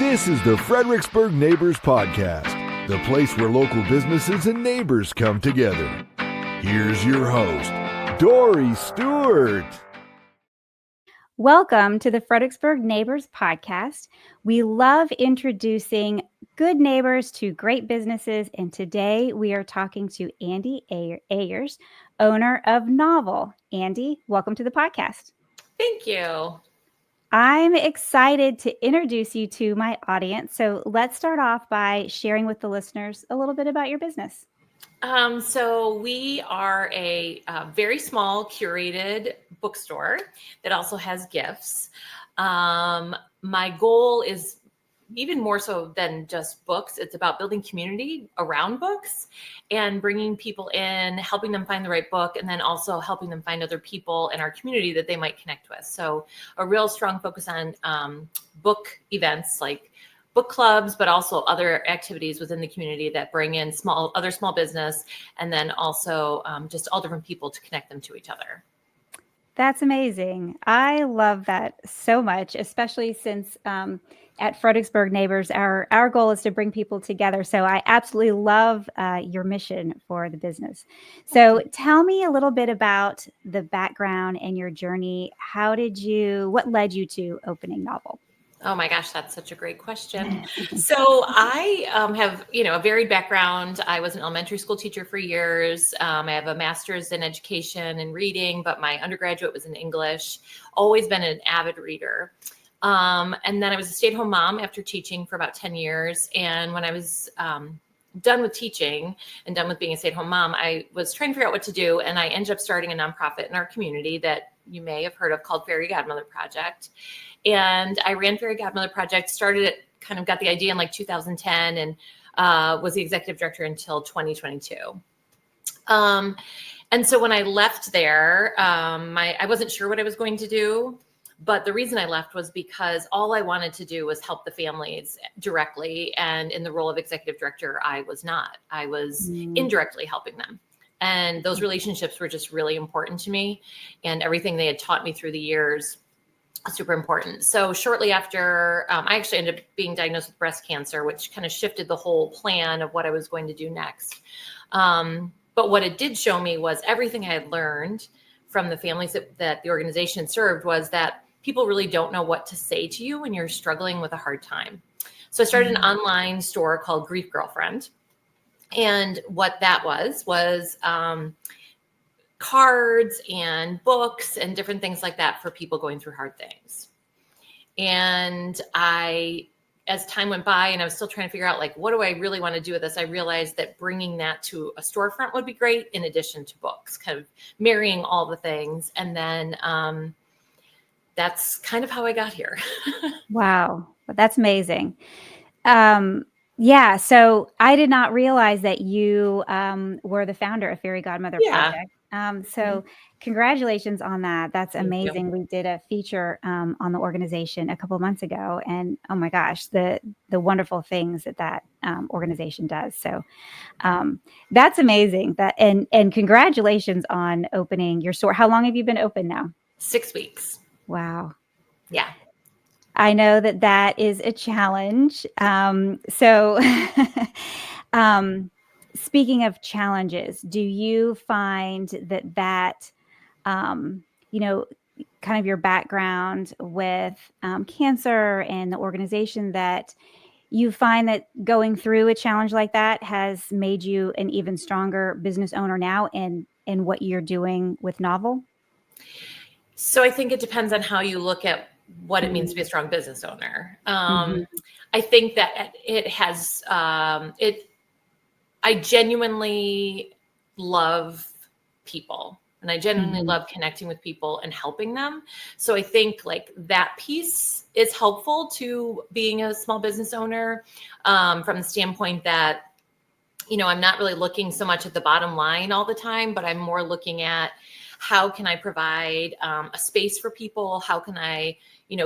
This is the Fredericksburg Neighbors Podcast, the place where local businesses and neighbors come together. Here's your host, Dory Stewart. Welcome to the Fredericksburg Neighbors Podcast. We love introducing good neighbors to great businesses, and today we are talking to Andie Ayers, owner of Novel. Andie, welcome to the podcast. Thank you. I'm excited to introduce you to my audience. So let's start off by sharing with the listeners a little bit about your business. So we are a very small curated bookstore that also has gifts. My goal is even more so than just books. It's about building community around books and bringing people in, helping them find the right book, and then also helping them find other people in our community that they might connect with. So a real strong focus on book events like book clubs, but also other activities within the community that bring in other small business, and then also just all different people to connect them to each other. That's amazing. I love that so much, especially since at Fredericksburg Neighbors, our goal is to bring people together. So I absolutely love your mission for the business. So tell me a little bit about the background and your journey. What led you to opening Novel? Oh my gosh, that's such a great question. So I have, a varied background. I was an elementary school teacher for years. I have a master's in education and reading, but my undergraduate was in English. Always been an avid reader. And then I was a stay-at-home mom after teaching for about 10 years. And when I was done with teaching and done with being a stay-at-home mom, I was trying to figure out what to do. And I ended up starting a nonprofit in our community that you may have heard of called Fairy Godmother Project. And I ran Fairy Godmother Project, started it, got the idea in like 2010 and was the executive director until 2022. And so when I left there, I wasn't sure what I was going to do. But the reason I left was because all I wanted to do was help the families directly. And in the role of executive director, I was not. I was indirectly helping them. And those relationships were just really important to me. And everything they had taught me through the years, super important. So shortly after, I actually ended up being diagnosed with breast cancer, which kind of shifted the whole plan of what I was going to do next. But what it did show me was everything I had learned from the families that the organization served was that people really don't know what to say to you when you're struggling with a hard time. So I started an online store called Grief Girlfriend. And what that was cards and books and different things like that for people going through hard things. And as time went by and I was still trying to figure out, what do I really want to do with this? I realized that bringing that to a storefront would be great in addition to books, kind of marrying all the things. And then that's kind of how I got here. Wow. That's amazing. Yeah. So I did not realize that you were the founder of Fairy Godmother Project. So congratulations on that. That's amazing. We did a feature on the organization a couple of months ago, and oh my gosh, the wonderful things that organization does. So that's amazing. And congratulations on opening your store. How long have you been open now? 6 weeks. Wow. Yeah. I know that is a challenge. So speaking of challenges, do you find that kind of your background with cancer and the organization, that you find that going through a challenge like that has made you an even stronger business owner now in what you're doing with Novel? So I think it depends on how you look at what it means to be a strong business owner. I think that it has, I genuinely love people, and I genuinely love connecting with people and helping them. So I think that piece is helpful to being a small business owner from the standpoint that, I'm not really looking so much at the bottom line all the time, but I'm more looking at how can I provide a space for people? How can I,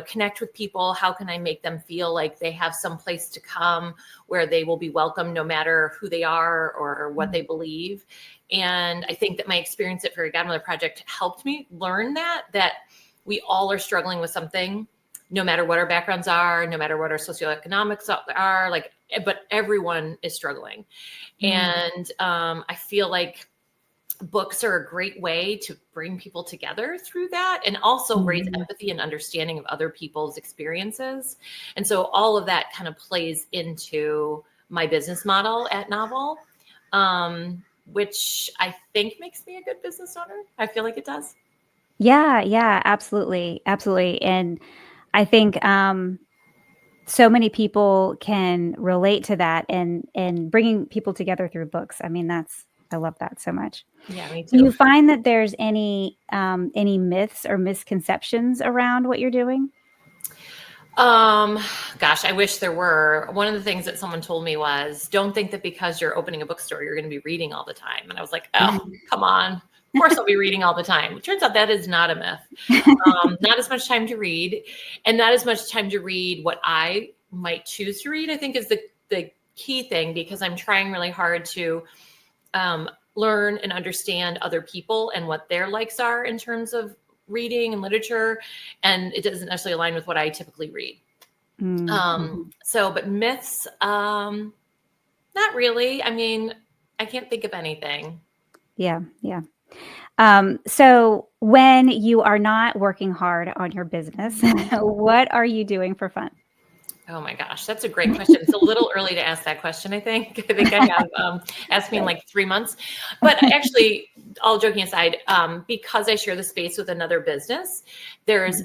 connect with people? How can I make them feel like they have some place to come where they will be welcome no matter who they are or what they believe? And I think that my experience at Fairy Godmother Project helped me learn that we all are struggling with something. no matter what our backgrounds are, no matter what our socioeconomics are, like, but everyone is struggling. And I feel like books are a great way to bring people together through that, and also raise empathy and understanding of other people's experiences. And so all of that kind of plays into my business model at Novel, which I think makes me a good business owner. I feel like it does. Yeah, absolutely. Absolutely. And I think so many people can relate to that, and bringing people together through books. I mean, I love that so much. Yeah, me Do you too. find that there's any myths or misconceptions around what you're doing? Gosh, I wish there were. One of the things that someone told me was, don't think that because you're opening a bookstore, you're going to be reading all the time. And I was like, oh, come on. Of course I'll be reading all the time. It turns out that is not a myth. Not as much time to read, and not as much time to read what I might choose to read, I think, is the key thing, because I'm trying really hard to learn and understand other people and what their likes are in terms of reading and literature, and it doesn't necessarily align with what I typically read. But myths, not really. I mean, I can't think of anything. Yeah. So when you are not working hard on your business, what are you doing for fun? Oh my gosh, that's a great question. It's a little early to ask that question, I think. I think I have asked me in like 3 months. But actually, all joking aside, because I share the space with another business, there's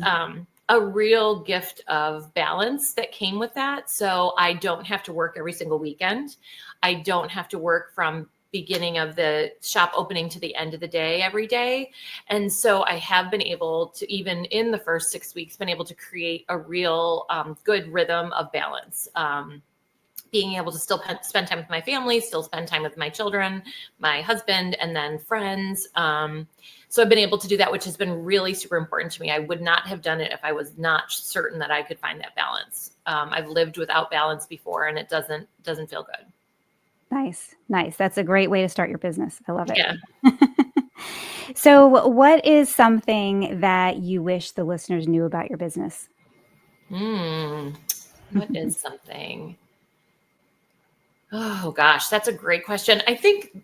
a real gift of balance that came with that. So I don't have to work every single weekend. I don't have to work from beginning of the shop opening to the end of the day every day. And so I have been able to, even in the first 6 weeks, been able to create a real good rhythm of balance. Being able to still spend time with my family, still spend time with my children, my husband, and then friends. So I've been able to do that, which has been really super important to me. I would not have done it if I was not certain that I could find that balance. I've lived without balance before, and it doesn't feel good. Nice. That's a great way to start your business. I love it. Yeah. So what is something that you wish the listeners knew about your business? What is something? Oh gosh, that's a great question. I think,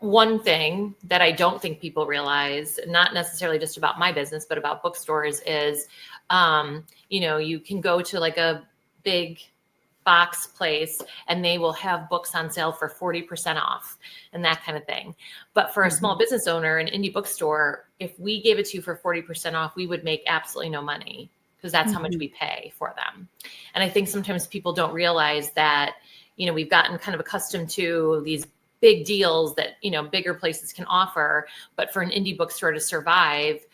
one thing that I don't think people realize, not necessarily just about my business, but about bookstores is, you can go to like a big box place and they will have books on sale for 40% off and that kind of thing. But for a small business owner, an indie bookstore, if we gave it to you for 40% off, we would make absolutely no money, because that's how much we pay for them. And I think sometimes people don't realize that, we've gotten kind of accustomed to these big deals that, bigger places can offer, but for an indie bookstore to survive,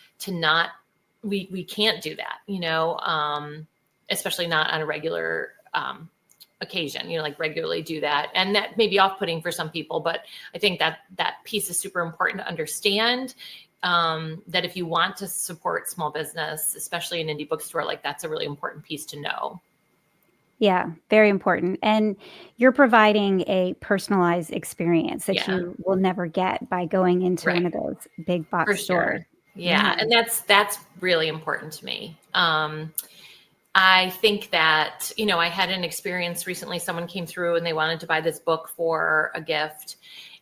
we can't do that, especially not on a regular occasion, like regularly do that. And that may be off-putting for some people, but I think that piece is super important to understand, that if you want to support small business, especially an indie bookstore, like that's a really important piece to know. Yeah, very important. And you're providing a personalized experience that you will never get by going into one of those big box For stores. sure. Yeah. And that's really important to me. I think that, I had an experience recently. Someone came through and they wanted to buy this book for a gift.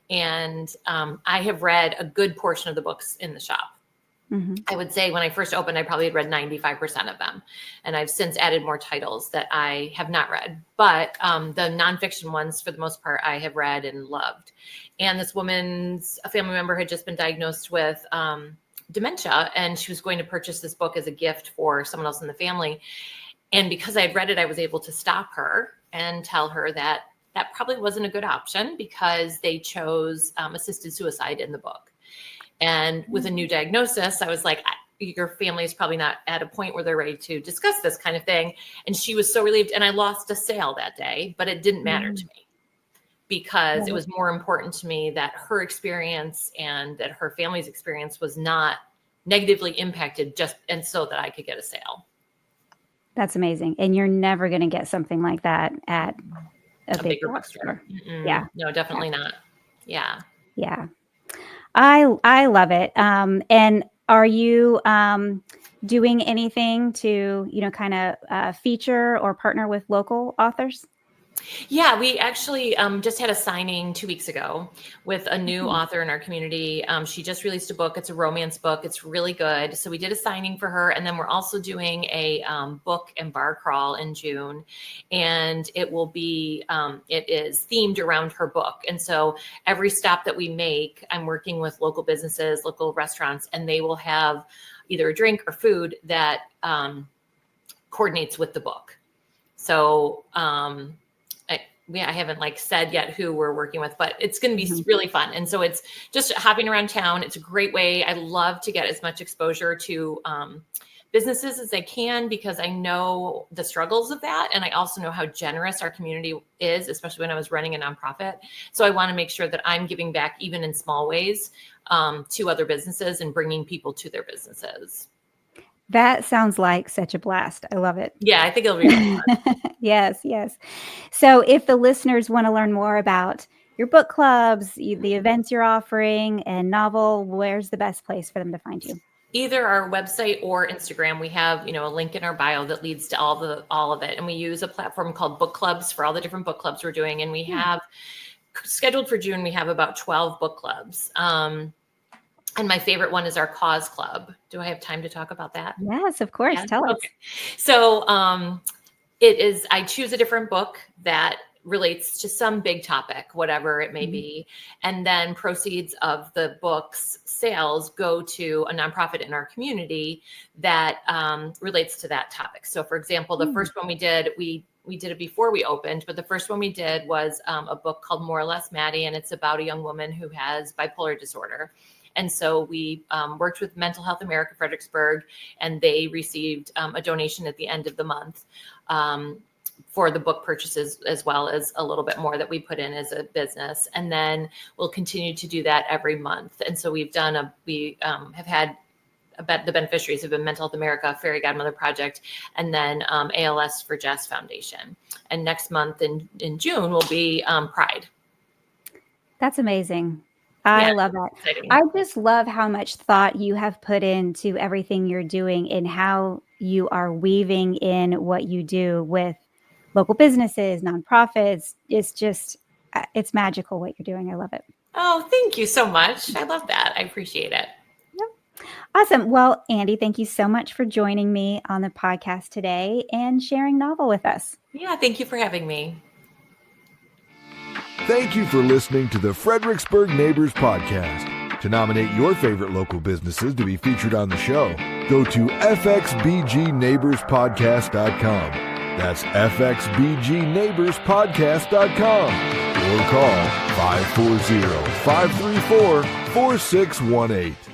And I have read a good portion of the books in the shop. I would say when I first opened, I probably had read 95% of them. And I've since added more titles that I have not read. But the nonfiction ones, for the most part, I have read and loved. And this a family member had just been diagnosed with dementia, and she was going to purchase this book as a gift for someone else in the family. And because I had read it, I was able to stop her and tell her that probably wasn't a good option, because they chose assisted suicide in the book. And with a new diagnosis, I was like, your family is probably not at a point where they're ready to discuss this kind of thing. And she was so relieved. And I lost a sale that day, but it didn't matter to me, because it was more important to me that her experience and that her family's experience was not negatively impacted, and so that I could get a sale. That's amazing. And you're never going to get something like that at a bigger bookstore. Yeah. No, definitely not. Yeah. Yeah. I love it. And are you doing anything to, kind of feature or partner with local authors? Yeah, we actually just had a signing 2 weeks ago with a new author in our community. She just released a book. It's a romance book. It's really good. So we did a signing for her. And then we're also doing a book and bar crawl in June. And it will be, it is themed around her book. And so every stop that we make, I'm working with local businesses, local restaurants, and they will have either a drink or food that coordinates with the book. So, I haven't said yet who we're working with, but it's going to be really fun. And so it's just hopping around town. It's a great way. I love to get as much exposure to businesses as I can, because I know the struggles of that. And I also know how generous our community is, especially when I was running a nonprofit. So I want to make sure that I'm giving back, even in small ways, to other businesses and bringing people to their businesses. That sounds like such a blast. I love it. Yeah, I think it'll be really fun. Yes, yes. So if the listeners want to learn more about your book clubs, the events you're offering, and novel, where's the best place for them to find you? Either our website or Instagram. We have, a link in our bio that leads to all of it. And we use a platform called Book Clubs for all the different book clubs we're doing. And we have scheduled for June, we have about 12 book clubs. And my favorite one is our Cause Club. Do I have time to talk about that? Yes, of course. Yeah. Tell us. So I choose a different book that relates to some big topic, whatever it may be. And then proceeds of the book's sales go to a nonprofit in our community that relates to that topic. So for example, the first one we did it before we opened, but the first one we did was a book called More or Less Maddie. And it's about a young woman who has bipolar disorder. And so we worked with Mental Health America Fredericksburg, and they received a donation at the end of the month for the book purchases, as well as a little bit more that we put in as a business. And then we'll continue to do that every month. And so we have had the beneficiaries have been Mental Health America, Fairy Godmother Project, and then ALS for Jess Foundation. And next month in June will be Pride. That's amazing. I love that. Exciting. I just love how much thought you have put into everything you're doing and how you are weaving in what you do with local businesses, nonprofits. It's magical what you're doing. I love it. Oh, thank you so much. I love that. I appreciate it. Yep. Awesome. Well, Andie, thank you so much for joining me on the podcast today and sharing novel with us. Yeah, thank you for having me. Thank you for listening to the Fredericksburg Neighbors Podcast. To nominate your favorite local businesses to be featured on the show, go to fxbgneighborspodcast.com. That's fxbgneighborspodcast.com or call 540-534-4618.